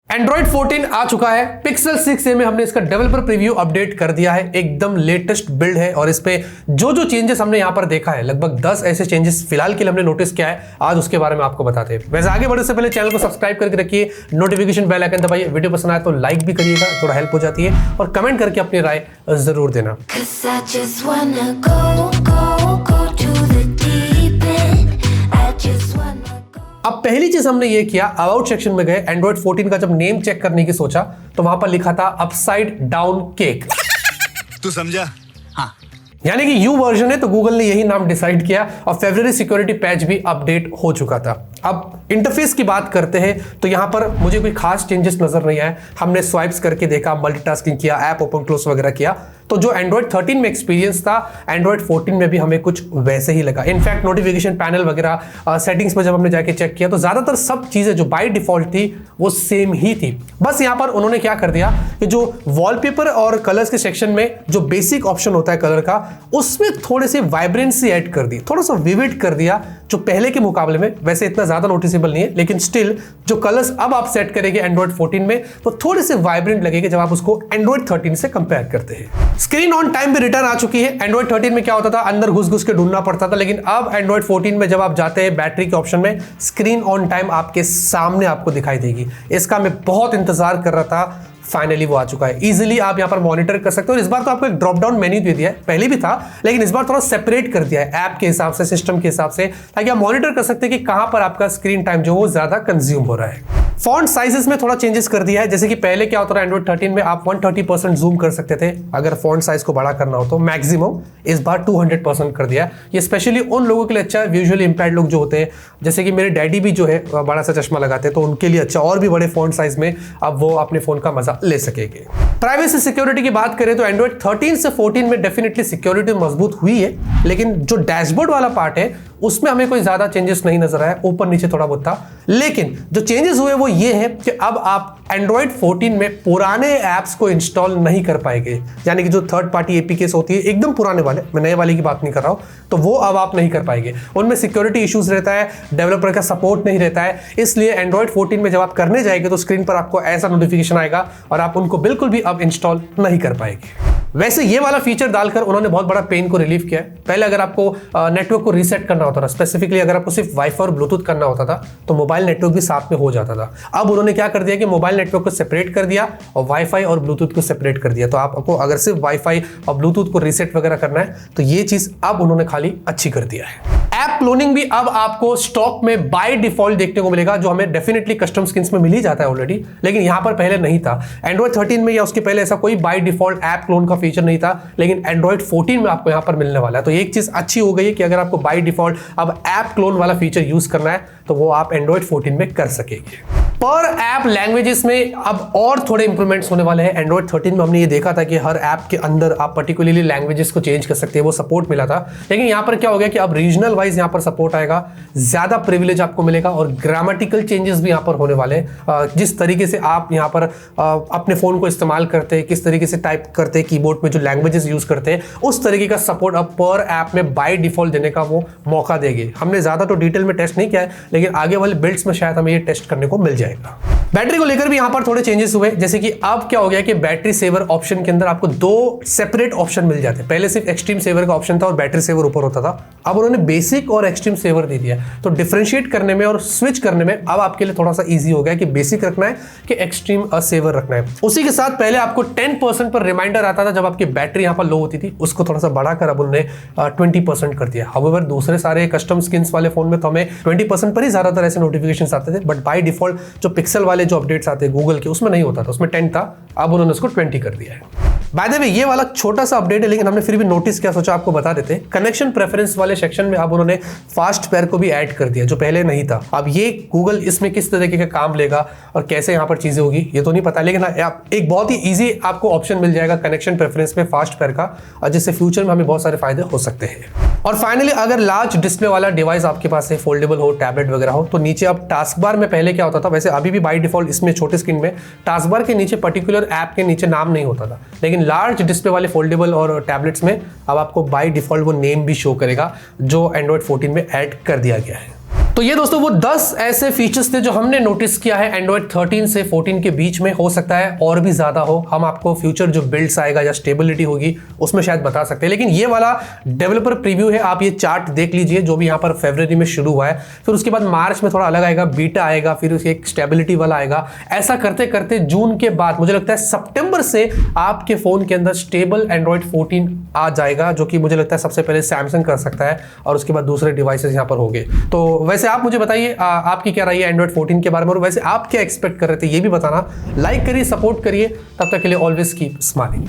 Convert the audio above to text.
Android 14 आ चुका है। Pixel 6a में हमने इसका डेवलपर प्रीव्यू अपडेट कर दिया है। एकदम लेटेस्ट बिल्ड है और इस पे जो चेंजेस हमने यहां पर देखा है, लगभग 10 ऐसे चेंजेस फिलहाल के लिए हमने नोटिस किया है। आज उसके बारे में आपको बताते हैं। वैसे आगे बढ़ने से पहले चैनल को सब्सक्राइब करके रखिए, नोटिफिकेशन बेल आइकन दबाइए। वीडियो पसंद आए तो लाइक भी करिएगा, थोड़ा हेल्प हो जाती है, और कमेंट करके अपनी राय जरूर देना। अब पहली चीज हमने ये किया, अबाउट सेक्शन में गए, एंड्रॉइड 14 का जब नेम चेक करने की सोचा तो वहां पर लिखा था अपसाइड डाउन केक। तू समझा? हाँ। यानी कि यू वर्जन है, तो गूगल ने यही नाम डिसाइड किया और फेब्रुअरी सिक्योरिटी पैच भी अपडेट हो चुका था। अब इंटरफेस की बात करते हैं तो यहां पर मुझे कोई खास चेंजेस नजर नहीं आए। हमने स्वाइप्स करके देखा, मल्टीटास्किंग किया, ऐप ओपन क्लोज वगैरह किया, तो जो एंड्रॉइड 13 में एक्सपीरियंस था एंड्रॉइड 14 में भी हमें कुछ वैसे ही लगा। इनफैक्ट नोटिफिकेशन पैनल वगैरह सेटिंग्स में जब हमने जाके चेक किया तो ज्यादातर सब चीजें जो बाय डिफॉल्ट थी वो सेम ही थी। बस यहां पर उन्होंने क्या कर दिया कि जो वॉलपेपर और कलर्स के सेक्शन में जो बेसिक ऑप्शन होता है कलर का, उसमें थोड़े से वाइब्रेंसी ऐड कर दी, थोड़ा सा विविड कर दिया जो पहले के मुकाबले में। वैसे इतना ज्यादा नोटिसेबल नहीं है, लेकिन स्टिल जो कलर्स अब आप सेट करेंगे एंड्रॉइड 14 में तो थोड़े से वाइब्रेंट लगेंगे जब आप उसको एंड्रॉइड 13 से कंपेयर करते हैं। स्क्रीन ऑन टाइम भी रिटर्न आ चुकी है। एंड्रॉइड 13 में क्या होता था, अंदर घुस के ढूंढना पड़ता था, लेकिन अब एंड्रॉइड 14 में जब आप जाते हैं बैटरी के ऑप्शन में, स्क्रीन ऑन टाइम आपके सामने आपको दिखाई देगी। इसका मैं बहुत इंतजार कर रहा था, फाइनली वो आ चुका है। इजीली आप यहां पर मॉनिटर कर सकते हो। इस बार तो आपको एक ड्रॉप डाउन मेन्यू दे दिया है, पहले भी था लेकिन इस बार थोड़ा सेपरेट कर दिया है ऐप के हिसाब से, सिस्टम के हिसाब से, ताकि आप मॉनिटर कर सकते हैं कि कहां पर आपका स्क्रीन टाइम जो वो ज्यादा कंज्यूम हो रहा है। फॉन्ट साइजेस में थोड़ा चेंजेस कर दिया है। जैसे कि पहले क्या होता था, एंड्रॉइड 13 में आप 130% जूम कर सकते थे अगर फॉन्ट साइज को बड़ा करना हो तो, मैक्सिमम। इस बार 200% कर दिया। ये स्पेशली उन लोगों के लिए अच्छा है, विजुअली इंपैयर्ड लोग जो होते हैं, जैसे कि मेरे डैडी भी जो है बड़ा सा चश्मा लगाते हैं, तो उनके लिए अच्छा, और भी बड़े फॉन्ट साइज में अब वो अपने फोन का मजा ले सकेंगे। प्राइवेसी सिक्योरिटी की बात करें तो एंड्रॉइड 13 से 14 में डेफिनेटली सिक्योरिटी मजबूत हुई है, लेकिन जो डैशबोर्ड वाला पार्ट है उसमें हमें कोई ज्यादा चेंजेस नहीं नजर आया, ऊपर नीचे थोड़ा बहुत था। लेकिन जो चेंजेस हुए वो ये है कि अब आप एंड्रॉइड 14 में पुराने ऐप्स को इंस्टॉल नहीं कर पाएंगे। यानी कि जो थर्ड पार्टी एपीकेस होती है, एकदम पुराने वाले, मैं नए वाले की बात नहीं कर रहा हूं, तो वो अब आप नहीं कर पाएंगे। उनमें सिक्योरिटी इश्यूज रहता है, डेवलपर का सपोर्ट नहीं रहता है, इसलिए एंड्रॉइड 14 में जब आप करने जाएंगे तो स्क्रीन पर आपको ऐसा नोटिफिकेशन आएगा और आप उनको बिल्कुल भी अब इंस्टॉल नहीं कर पाएंगे। वैसे ये वाला फीचर डालकर उन्होंने बहुत बड़ा पेन को रिलीव किया है। पहले अगर आपको नेटवर्क को रीसेट करना होता था, स्पेसिफिकली अगर आपको सिर्फ वाईफाई और ब्लूटूथ करना होता था तो मोबाइल नेटवर्क भी साथ में हो जाता था। अब उन्होंने क्या कर दिया कि मोबाइल नेटवर्क को सेपरेट कर दिया और वाईफाई और ब्लूटूथ को सेपरेट कर दिया। तो आपको अगर सिर्फ वाईफाई और ब्लूटूथ को रीसेट वगैरह करना है तो ये चीज अब उन्होंने खाली अच्छी कर दिया है। ऐप क्लोनिंग भी अब आपको स्टॉक में बाय डिफॉल्ट देखने को मिलेगा, जो हमें डेफिनेटली कस्टम स्किन्स में मिल ही जाता है ऑलरेडी, लेकिन यहां पर पहले नहीं था। एंड्रॉइड 13 में या उसके पहले ऐसा कोई बाय डिफॉल्ट ऐप क्लोन का फीचर नहीं था, लेकिन एंड्रॉइड 14 में आपको यहां पर मिलने वाला है। तो एक चीज अच्छी हो गई है कि अगर आपको बाय डिफॉल्ट अब ऐप क्लोन वाला फीचर यूज करना है तो वो आप एंड्रॉइड 14 में कर सकेंगे। पर ऐप लैंग्वेजेस में अब और थोड़े इंप्रूवमेंट्स होने वाले हैं। एंड्रॉइड 13 में हमने ये देखा था कि हर ऐप के अंदर आप पर्टिकुलरली लैंग्वेजेस को चेंज कर सकते हैं, वो सपोर्ट मिला था। लेकिन यहाँ पर क्या हो गया कि अब रीजनल वाइज यहाँ पर सपोर्ट आएगा, ज्यादा प्रिविलेज आपको मिलेगा और ग्रामेटिकल चेंजेस भी यहाँ पर होने वाले हैं। जिस तरीके से आप यहाँ पर अपने फोन को इस्तेमाल करते हैं, किस तरीके से टाइप करते हैं, कीबोर्ड में जो लैंग्वेजेस यूज करते हैं, उस तरीके का सपोर्ट अब पर ऐप में बाय डिफॉल्ट देने का वो मौका देंगे। हमने ज्यादा तो डिटेल में टेस्ट नहीं किया है, लेकिन आगे वाले बिल्ड्स में शायद हमें ये टेस्ट करने को मिल जाएगा। बैटरी को लेकर भी यहां पर थोड़े चेंजेस हुए, जैसे कि अब क्या हो गया कि बैटरी सेवर ऑप्शन के अंदर आपको दो सेपरेट ऑप्शन मिल जाते हैं। पहले सिर्फ एक्सट्रीम सेवर का ऑप्शन था और बैटरी सेवर ऊपर होता था, अब उन्होंने बेसिक और एक्सट्रीम सेवर दे दिया। तो डिफरेंशिएट करने में और स्विच करने में अब आपके लिए थोड़ा सा इजी हो गया कि बेसिक रखना है कि एक्सट्रीम सेवर रखना है। उसी के साथ पहले आपको 10% पर रिमाइंडर आता था जब आपकी बैटरी यहां पर लो होती थी, उसको थोड़ा सा बढ़ाकर अब उन्होंने 20% कर दिया। हाउएवर दूसरे सारे कस्टम स्किन्स वाले फोन में तो हमें 20% पर ही ज्यादातर ऐसे नोटिफिकेशन आते थे, बट बाय डिफॉल्ट जो पिक्सल वाले जो अपडेट्स आते हैं गूगल के, उसमें नहीं होता था, उसमें 10 था, अब उन्होंने उसको 20 कर दिया है। बाय द वे ये वाला छोटा सा अपडेट है, लेकिन हमने फिर भी नोटिस किया, सोचा आपको बता देते। कनेक्शन प्रेफरेंस वाले सेक्शन में अब उन्होंने फास्ट पेयर को भी ऐड कर दिया, जो पहले नहीं था। अब ये गूगल इसमें किस तरीके का काम लेगा और कैसे यहाँ पर चीजें होगी ये तो नहीं पता, लेकिन एक बहुत ही इजी आपको ऑप्शन मिल जाएगा कनेक्शन प्रेफरेंस में फास्ट पेयर का, और जिससे फ्यूचर में हमें बहुत सारे फायदे हो सकते हैं। और फाइनली अगर लार्ज डिस्प्ले वाला डिवाइस आपके पास है, फोल्डेबल हो, टैबलेट वगैरह हो, तो नीचे अब टास्क बार में पहले क्या होता था, वैसे अभी भी बाय डिफॉल्ट इसमें छोटे स्क्रीन में टास्क बार के नीचे पर्टिकुलर ऐप के नीचे नाम नहीं होता था, लेकिन लार्ज डिस्प्ले वाले फोल्डेबल और टैबलेट्स में अब आपको बाय डिफॉल्ट वो नेम भी शो करेगा, जो एंड्रॉइड 14 में ऐड कर दिया गया है। तो ये दोस्तों वो 10 ऐसे फीचर्स थे जो हमने नोटिस किया है एंड्रॉइड 13 से 14 के बीच में। हो सकता है और भी ज्यादा हो, हम आपको फ्यूचर जो बिल्ड्स आएगा या स्टेबिलिटी होगी उसमें शायद बता सकते हैं। लेकिन ये वाला डेवलपर प्रीव्यू है, आप ये चार्ट देख लीजिए जो भी यहाँ पर फरवरी में शुरू हुआ है, फिर उसके बाद मार्च में थोड़ा अलग आएगा, बीटा आएगा, फिर उसके एक स्टेबिलिटी वाला आएगा। ऐसा करते करते जून के बाद मुझे लगता है सितंबर से आपके फोन के अंदर स्टेबल एंड्रॉइड 14 आ जाएगा, जो कि मुझे लगता है सबसे पहले सैमसंग कर सकता है और उसके बाद दूसरे डिवाइसेस यहाँ पर होंगे। तो वैसे आप मुझे बताइए आपकी क्या राय है एंड्रॉइड 14 के बारे में, और वैसे आप क्या एक्सपेक्ट कर रहे थे ये भी बताना। लाइक करिए, सपोर्ट करिए, तब तक के लिए ऑलवेज कीप स्माइलिंग।